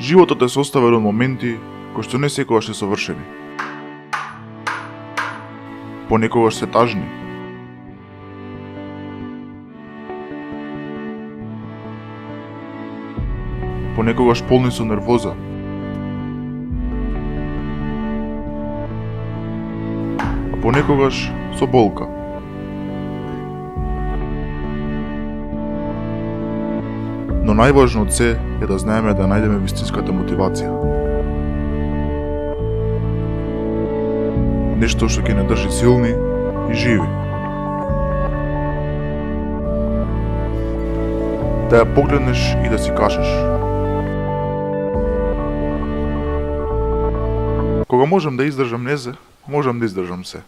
Животот е составен од моменти кои што не секогаш се совршени. Понекогаш се тажни. Понекогаш полни со нервоза. А понекогаш со болка. Но најважно од се е да знаеме да најдеме вистинската мотивација. Нешто што ќе не држи силни и живи. Да ја погледнеш и да си кажеш: кога можам да издржам незе, можам да издржам се.